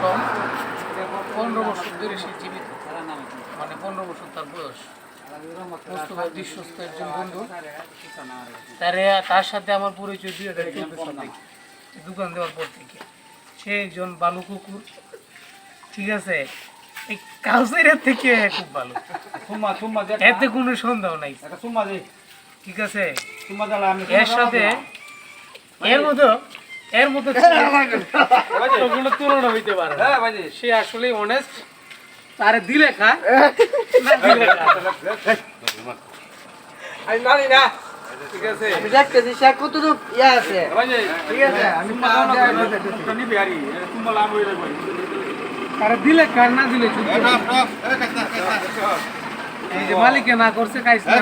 কম 15 বছর ধরে সে জীবিত, মানে 15 বছর তার বয়স। মোস্তফা বিশ্বস্ত একজন বন্ধু। তার সাথে আমার পরিচয় 2014 সাল থেকে, দোকান দেওয়ার পর থেকে। সে একজন ভালো কুকুর, ঠিক আছে। এই কাউসারের থেকে খুব ভালো, এতে কোনো সন্দেহ নাই, ঠিক আছে। এর সাথে এর মতো কোনো তুলনা হইতে পারে না। সে আসলে অনেস্ট, তারে দিলে খা, না দিলে খা। আমি মানি না, ঠিক আছে। আমি দেখতেছি সে কতটুক ইয়া আছে, ঠিক আছে। আমি তারে দিলে খা, না দিলে চুপ। এই যে মালিকে না করছে খাইছে না।